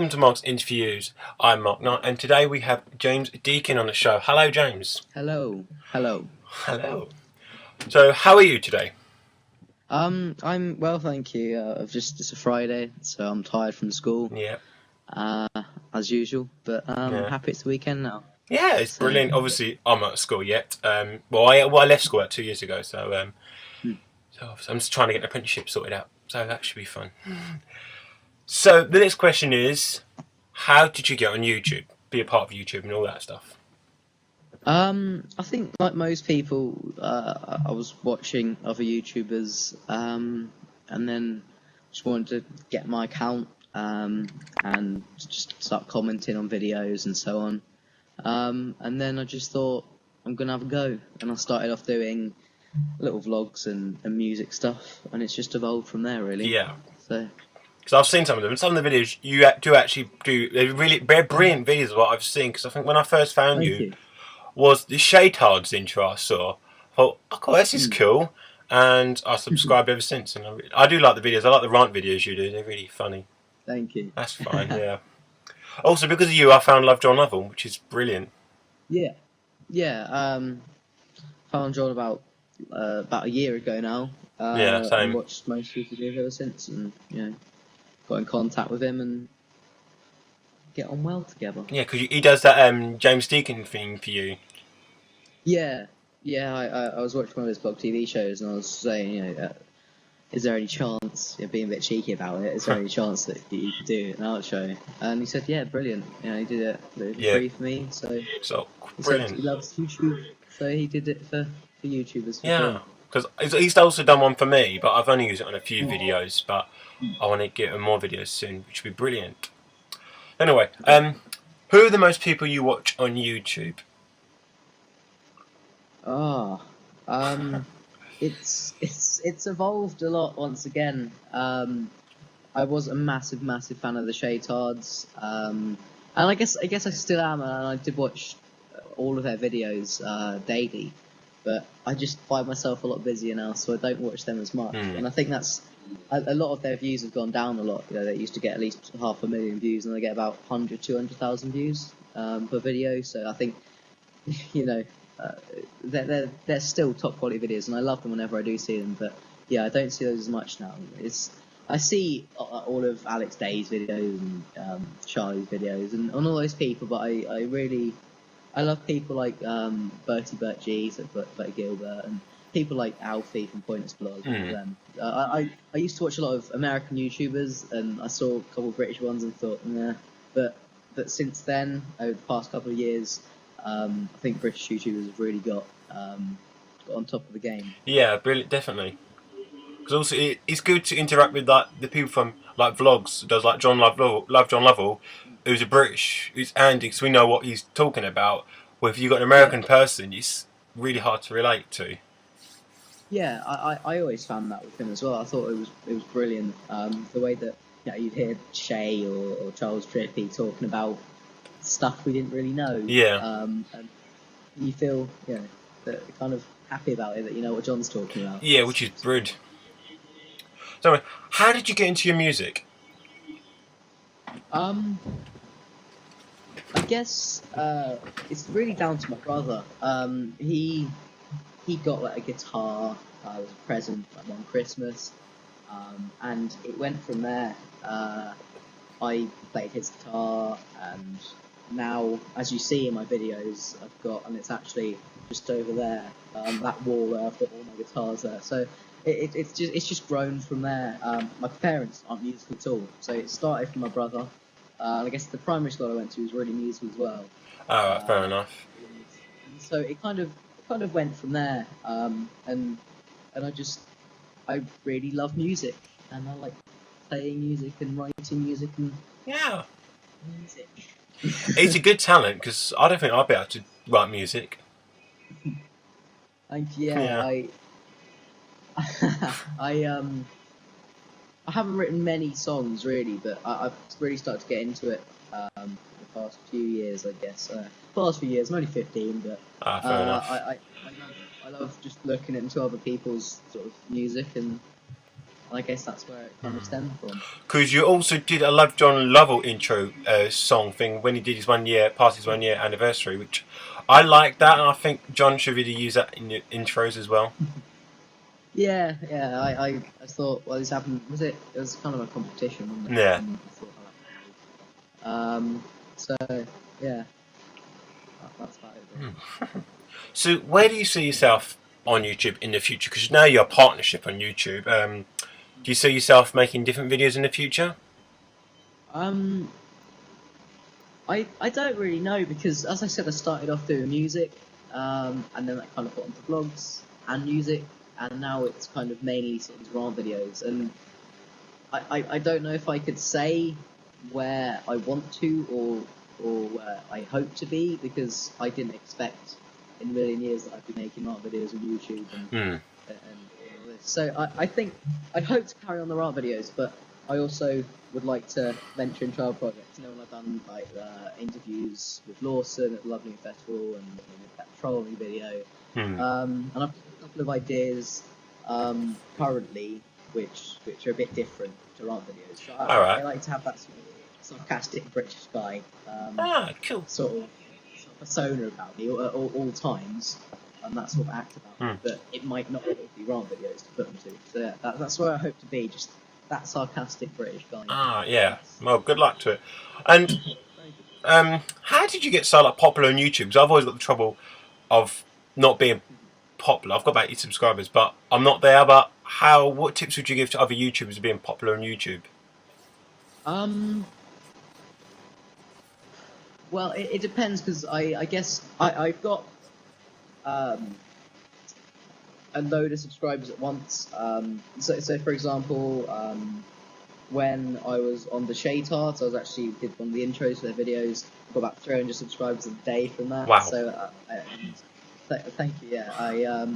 welcome to Mark's Interviews. I'm Mark Knight, and today we have James Deacon on the show. Hello, James. Hello. Hello. Hello. So, how are you today? I'm well, thank you. It's a Friday, so I'm tired from school. Yeah. As usual, but happy it's the weekend now. Yeah, it's brilliant. Obviously, I'm not at school yet. I left school about 2 years ago, so I'm just trying to get an apprenticeship sorted out. So that should be fun. So the next question is, how did you get on YouTube? Be a part of YouTube and all that stuff. I think like most people, I was watching other YouTubers, and then just wanted to get my account, and just start commenting on videos and so on. And then I just thought I'm gonna have a go, and I started off doing little vlogs and music stuff, and it's just evolved from there, really. Yeah. So. Because I've seen some of them, and some of the videos you do actually do. They're brilliant videos. Of what I've seen, because I think when I first found you was the Shaytards intro I saw. I thought, oh, cool, this is cool, and I subscribed ever since. And I do like the videos. I like the rant videos you do. They're really funny. Thank you. That's fine. Yeah. Also, because of you, I found Love John Lovell, which is brilliant. Yeah. Found John about a year ago now. Yeah, same. And watched most of his videos ever since, and got in contact with him and get on well together. Yeah, because he does that James Deacon thing for you. Yeah. I was watching one of his blog TV shows, and I was saying, is there any chance, being a bit cheeky about it, is there any chance that you could do an art show? And he said, yeah, brilliant. He did it free for me, so brilliant. He loves YouTube, so he did it for YouTubers. Yeah, because he's also done one for me, but I've only used it on a few videos, but I want to get more videos soon, which would be brilliant. Anyway, who are the most people you watch on YouTube? It's evolved a lot once again. I was a massive fan of the Shaytards, and I guess I still am, and I did watch all of their videos daily, but I just find myself a lot busier now, so I don't watch them as much. And I think that's a lot of their views have gone down a lot. They used to get at least 500,000 views, and they get about 200,000 views per video. So I think they're still top quality videos, and I love them whenever I do see them. But yeah, I don't see those as much now. I see all of Alex Day's videos and Charlie's videos and all those people, but I love people like Bert G, so Bert Gilbert, and people like Alfie from Pointless Blog. Them. I used to watch a lot of American YouTubers, and I saw a couple of British ones and thought, nah. But since then, over the past couple of years, I think British YouTubers have really got on top of the game. Yeah, brilliant, definitely. Because also it's good to interact with the people from vlogs. Does like Love John Lovell, who's a British, who's Andy, because we know what he's talking about. Well, if you've got an American person, it's really hard to relate to. Yeah, I always found that with him as well. I thought it was brilliant. The way that you'd hear Shay or Charles Trippy talking about stuff we didn't really know. Yeah. And you feel kind of happy about it, that you know what John's talking about. Yeah, which is brilliant. So, how did you get into your music? I guess it's really down to my brother. He got a guitar as a present one Christmas, and it went from there. I played his guitar, and now, as you see in my videos, I've got, and it's actually just over there, that wall where I've got all my guitars there. So it's just grown from there. My parents aren't musical at all, so it started from my brother. I guess the primary school I went to was really musical as well. Oh, fair enough. So it kind of went from there, and I really love music, and I like playing music and writing music and music. It's a good talent, because I don't think I'd be able to write music. And I haven't written many songs really, but I've really started to get into it the past few years, I guess. Past few years, I'm only 15, but fair enough. I love just looking into other people's sort of music, and I guess that's where it kind of stemmed from. Because you also did a Love John Lovell intro song thing when he did his 1 year, past his 1 year anniversary, which I like that, and I think John should really use that in your intros as well. Yeah. I thought, well, this happened. It was kind of a competition, wasn't it? Yeah. And I thought, so yeah, that's about it. So where do you see yourself on YouTube in the future? Because now you're a partnership on YouTube. Do you see yourself making different videos in the future? I don't really know, because as I said, I started off doing music, and then that kind of got into vlogs and music, and now it's kind of mainly sort of rant videos. And I don't know if I could say where I want to or where I hope to be, because I didn't expect in a million years that I'd be making rant videos on YouTube and all this. So I think I'd hope to carry on the rant videos, but I also would like to venture into other projects. You know, when I've done like interviews with Lawson at the Lovely Festival and that trolling video, and I've got a couple of ideas currently which are a bit different to rant videos. So I like to have that sort of sarcastic British guy Cool. sort of persona about me at all times, and that sort of act about me, but it might not be rant videos to put them to. So yeah, that's where I hope to be, just that sarcastic British guy. Yeah. Well, good luck to it. And how did you get so popular on YouTube? Because I've always got the trouble of not being popular. I've got about 8 subscribers, but I'm not there. But what tips would you give to other YouTubers being popular on YouTube? Well, it depends, because I guess I've got a load of subscribers at once. So for example, when I was on the Shaytards, I was actually did one of the intros for their videos. Got about 300 subscribers a day from that. Wow. So thank you. Yeah,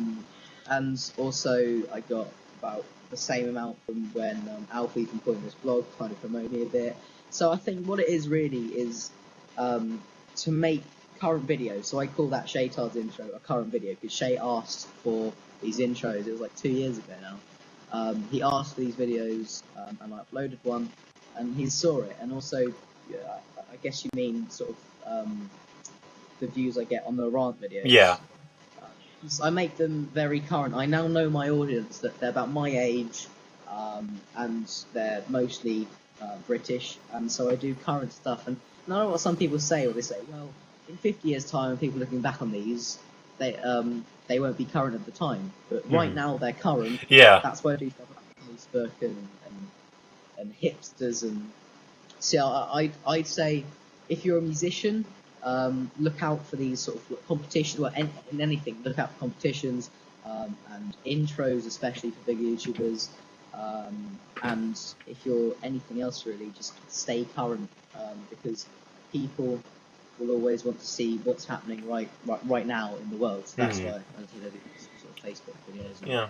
and also I got about the same amount from when Alfie from Pointless Blog kind of promoted me a bit. So I think what it is really is to make current videos. So I call that Shaytards intro a current video, because Shay asked for these intros. It was like 2 years ago now. He asked for these videos, and I uploaded one, and he saw it. And also, I guess you mean sort of the views I get on the rant videos. Yeah. I make them very current. I now know my audience, that they're about my age, and they're mostly British, and so I do current stuff. And I know what some people say, or they say, well, in 50 years' time, people looking back on these, they won't be current at the time. But right now, they're current. Yeah. That's why I do stuff like Facebook and hipsters. And see, I'd say if you're a musician, look out for these sort of competitions. Well, in anything, look out for competitions and intros, especially for big YouTubers. And if you're anything else, really, just stay current, because people will always want to see what's happening right now in the world. So that's why I do sort of Facebook videos. Yeah.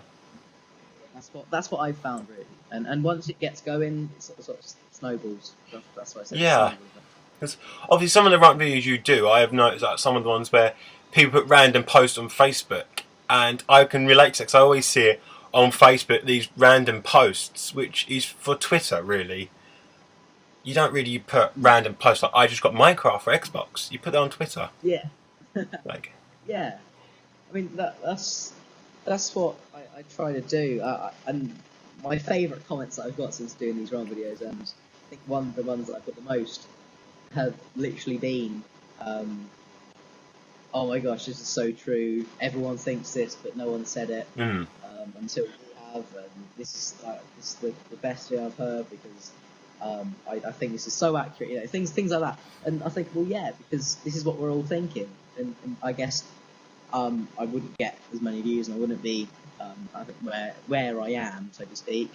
That's what I've found, really. And once it gets going, it sort of snowballs. That's why I said Yeah. Because obviously some of the rant videos you do, I have noticed that some of the ones where people put random posts on Facebook, and I can relate to it, because I always see it on Facebook, these random posts, which is for Twitter, really. You don't really put random posts like, I just got Minecraft for Xbox. You put that on Twitter. Yeah. Like. Yeah. I mean, that's what I try to do. And my favourite comments that I've got since doing these rant videos, and I think one of the ones that I've got the most, have literally been, oh my gosh, this is so true. Everyone thinks this, but no one said it until we have. And this is the best thing I've heard, because I think this is so accurate. You know, things like that. And I think, well, yeah, because this is what we're all thinking. And I guess I wouldn't get as many views, and I wouldn't be I think where I am, so to speak,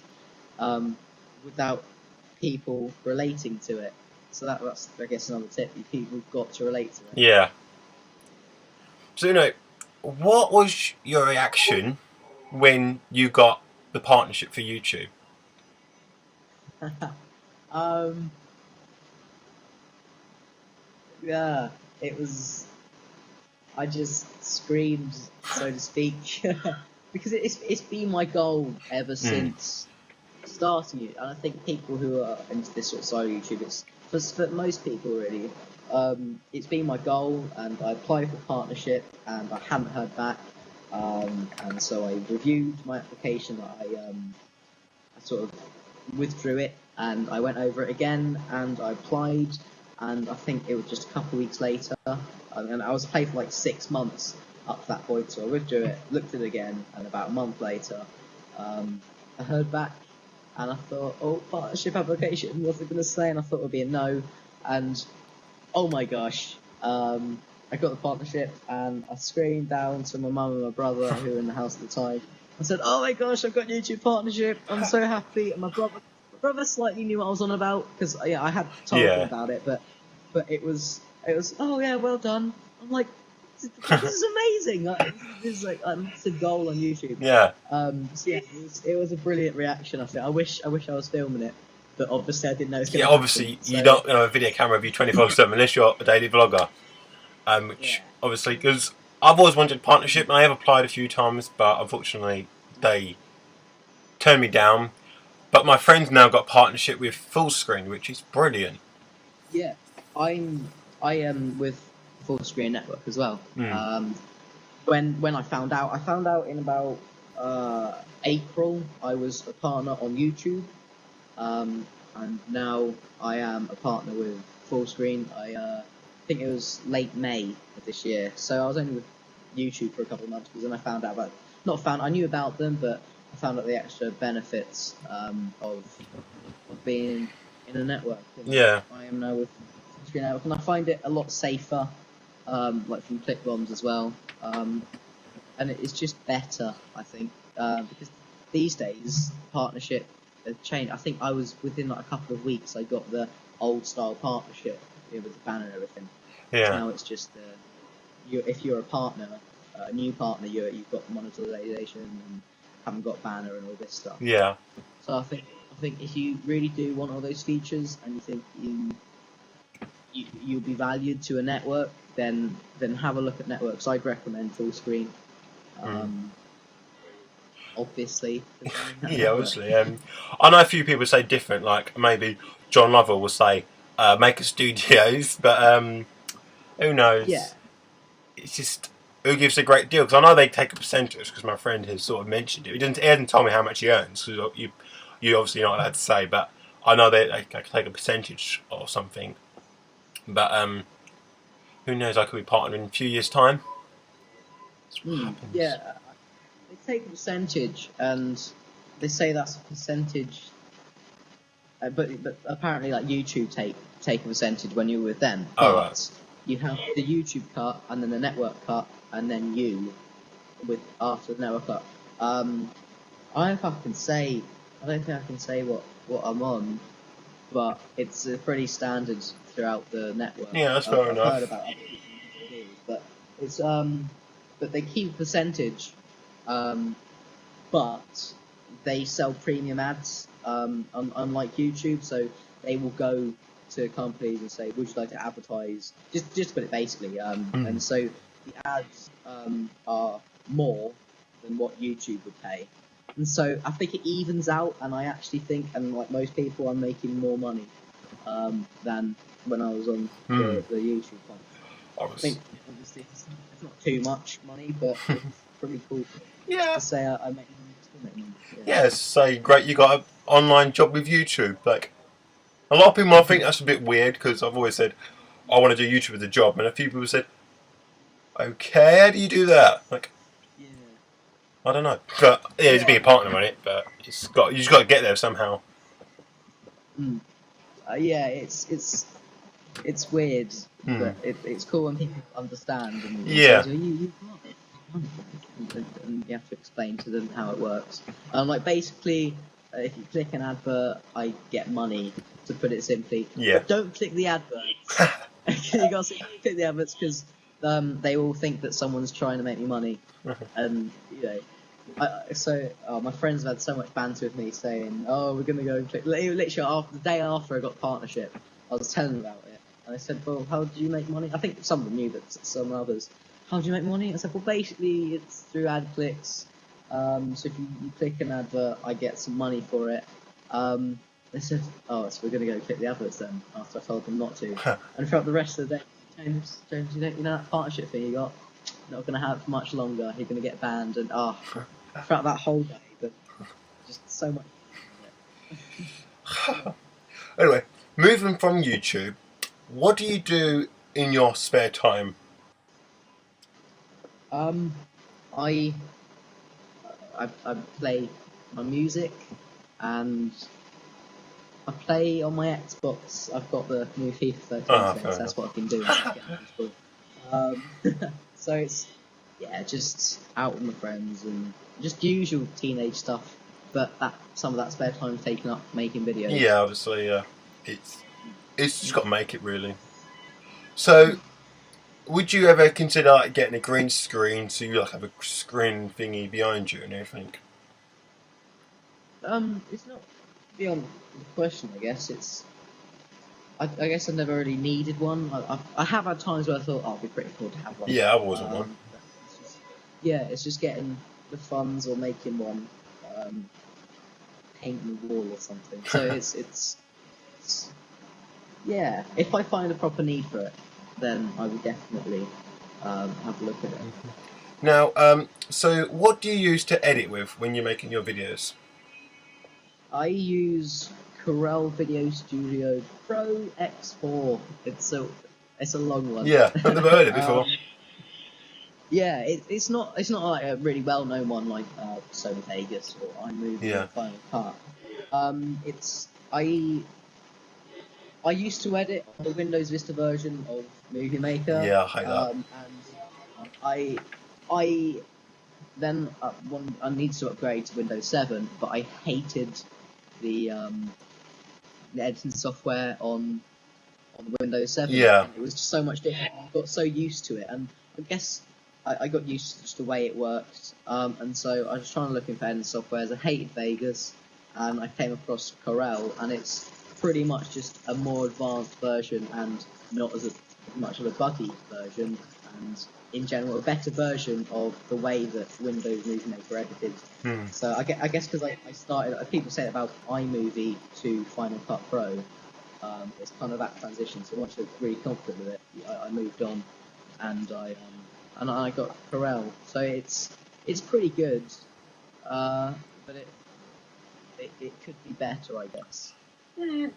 without people relating to it. So that's, I guess, another tip. People have got to relate to it. Yeah. So, what was your reaction when you got the partnership for YouTube? Yeah, it was. I just screamed, so to speak, because it's been my goal ever since starting it, and I think people who are into this sort of side of YouTube, it's for most people really. It's been my goal, and I applied for partnership, and I hadn't heard back, and so I reviewed my application. I sort of withdrew it, and I went over it again, and I applied, and I think it was just a couple of weeks later, and I was playing for like 6 months up to that point, so I withdrew it, looked at it again, and about a month later, I heard back, and I thought, oh, partnership application, what's it going to say? And I thought it would be a no, and oh my gosh, I got the partnership, and I screamed down to my mum and my brother who were in the house at the time. I said, oh my gosh, I've got YouTube partnership, I'm so happy. And my brother slightly knew what I was on about, because I had told him about it, but it was, oh yeah, well done. I'm like, this is amazing. Like, this is like a massive goal on YouTube. Yeah. So yeah, it was a brilliant reaction. I think I wish I was filming it, but obviously I didn't know it was going to happen. Obviously you don't have a video camera of you 24/7 unless you're a daily vlogger. Which obviously, because I've always wanted partnership, and I have applied a few times, but unfortunately they turned me down. But my friend's now got partnership with full screen, which is brilliant. Yeah, I am with Full Screen Network as well. When I found out in about April, I was a partner on YouTube, and now I am a partner with Full Screen. I think it was late May of this year, so I was only with YouTube for a couple of months, because then I found out I knew about them, but I found out the extra benefits of being in a network. Yeah. I am now with Full Screen Network, and I find it a lot safer, like from click bombs as well, and it's just better, I think, because these days partnership has changed. I think I was within like a couple of weeks I got the old style partnership with the banner and everything. Yeah. Now it's just if you're a partner, a new partner, you've got monetization and haven't got banner and all this stuff. Yeah. So I think if you really do want all those features, and you think you'll be valued to a network, then have a look at networks. I'd recommend Full Screen. Obviously. Yeah, obviously. I know a few people say different, like maybe John Lovell will say Maker Studios, but who knows? Yeah. It's just who gives a great deal, because I know they take a percentage, because my friend has sort of mentioned it. He hasn't told me how much he earns, because you obviously not allowed to say, but I know they take a percentage or something. But who knows? I could be partnering in a few years' time. Yeah, they take a percentage, and they say that's a percentage. But apparently, like YouTube take a percentage when you're with them. But right. You have the YouTube cut, and then the network cut, and then you with after the network cut. I don't think I can say what I'm on, but it's pretty standard throughout the network. Yeah, that's fair enough. I've heard about other people's deals, but it's but they keep a percentage, but they sell premium ads, unlike YouTube, so they will go to companies and say, would you like to advertise, just to put it basically, and so the ads are more than what YouTube would pay, and so I think it evens out, and I actually think, and like most people, I'm making more money than when I was on the YouTube one. I think obviously it's not too much money, but it's pretty cool to say I make money. Yeah, say great, you got an online job with YouTube. Like a lot of people might think that's a bit weird, because I've always said I want to do YouTube as a job, and a few people said, okay, how do you do that? Like, I don't know, but yeah, to be a partner on it, but you just got to get there somehow. Yeah, it's weird, but it's cool when people understand. And you and you have to explain to them how it works. Like basically, if you click an advert, I get money. To put it simply, but don't click the adverts. You got to click the adverts, because they all think that someone's trying to make me money, and my friends have had so much banter with me saying, "Oh, we're gonna go and click." Literally, the day after I got partnership, I was telling them about it, and I said, "Well, how do you make money?" I think some of them knew, but some others, how do you make money? I said, "Well, basically, it's through ad clicks. So if you click an advert, I get some money for it, they said, "Oh, so we're going to go click the adverts then." After I told them not to, and throughout the rest of the day, James, you know that partnership thing you got, not going to have it for much longer. You're going to get banned, and throughout that whole day, but just so much. Anyway, moving from YouTube, what do you do in your spare time? I play my music, and I play on my Xbox. I've got the new FIFA 13 today, so that's what I've been doing. So it's just out with my friends and just usual teenage stuff. But some of that spare time is taken up making videos. Yeah, obviously, it's just got to make it really. So, would you ever consider like, getting a green screen so you like have a screen thingy behind you and everything? It's not beyond the question. I guess it's. I guess I've never really needed one. I have had times where I thought, it'd be pretty cool to have one. Yeah, I wasn't one. It's just getting the funds or making one, painting the wall or something. So it's if I find a proper need for it, then I would definitely have a look at it. Now, so what do you use to edit with when you're making your videos? I use Corel Video Studio Pro X4. It's a long one. Yeah, I've never heard it before. It's not like a really well known one like Sony Vegas or iMovie or Final Cut. I used to edit on the Windows Vista version of Movie Maker. Yeah, I hate that. And I then I needed to upgrade to Windows 7, but I hated the editing software on Windows 7. Yeah. It was just so much different. I got so used to it, and I guess I got used to just the way it worked. And so I was trying to look for editing softwares. I hated Vegas, and I came across Corel, and it's pretty much just a more advanced version and not as much of a buggy version, and in general a better version of the way that Windows Movie Maker edited. So I guess because I started, people say about iMovie to Final Cut Pro, it's kind of that transition. So once I was really confident with it, I moved on, and I got Corel. So it's pretty good, but it could be better, I guess.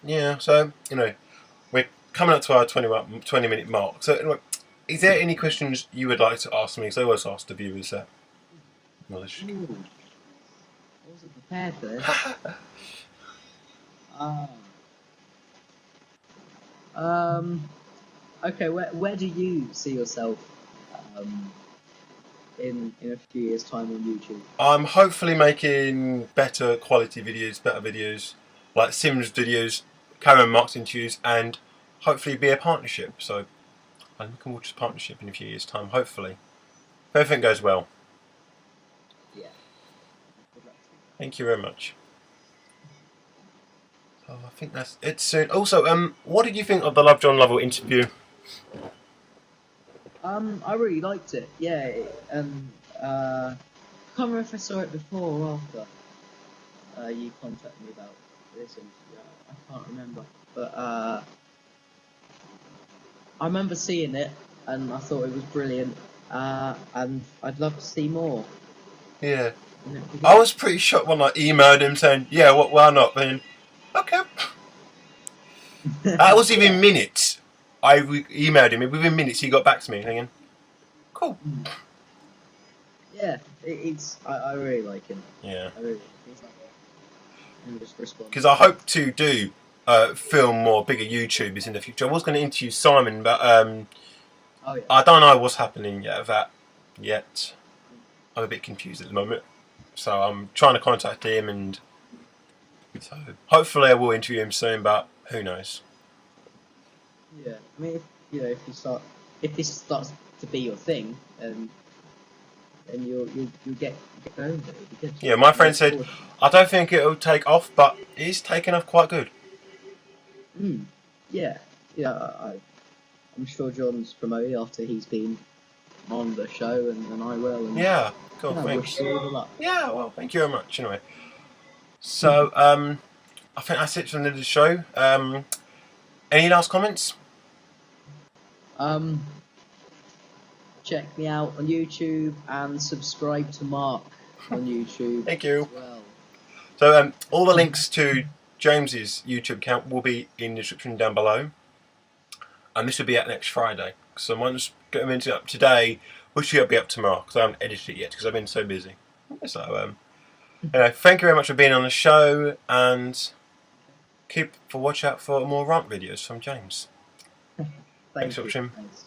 Yeah, so, we're coming up to our 20-minute mark. So, anyway, is there any questions you would like to ask me? Because I always ask the viewers that. Knowledge. Ooh. I wasn't prepared for this. Okay, where do you see yourself in a few years' time on YouTube? I'm hopefully making better quality videos, better videos, like Sims videos, Karen Marks interviews, and hopefully be a partnership. So I'm looking forward to partnership in a few years' time, hopefully. If everything goes well. Yeah. Thank you very much. So I think that's it soon. Also, what did you think of the Love John Lovell interview? I really liked it. Yeah, I can't remember if I saw it before or after you contacted me about this interview. I can't remember, but I remember seeing it and I thought it was brilliant. And I'd love to see more. Yeah. I was pretty shocked when I emailed him saying, yeah, why not? And okay. That was even minutes. I emailed him, within minutes he got back to me thinking, cool. Yeah, I really like him. Yeah. I really just respond. Because I hope to do film more bigger YouTubers in the future. I was going to interview Simon, but I don't know what's happening yet. I'm a bit confused at the moment. So I'm trying to contact him, and so hopefully I will interview him soon, but who knows. Yeah, I mean, if this starts to be your thing, then you'll get going with it. It'll be good. Yeah, my friend said, I don't think it'll take off, but it's taken off quite good. Yeah, I'm sure John's promoted after he's been on the show, and I will. And, yeah, cool, thanks. Wish you all the luck. Yeah, well, thank you very much, anyway. So, I think that's it from the show. Any last comments? Check me out on YouTube and subscribe to Mark on YouTube. Thank you. As well. So all the links to James's YouTube account will be in the description down below, and this will be out next Friday. So I might just get them into up today, which will be up tomorrow because I haven't edited it yet because I've been so busy. So anyway, thank you very much for being on the show, and watch out for more rant videos from James. Thanks for watching. Thanks.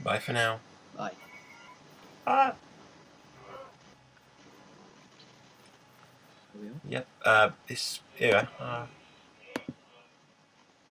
Bye for now. Bye. Ah. Yep.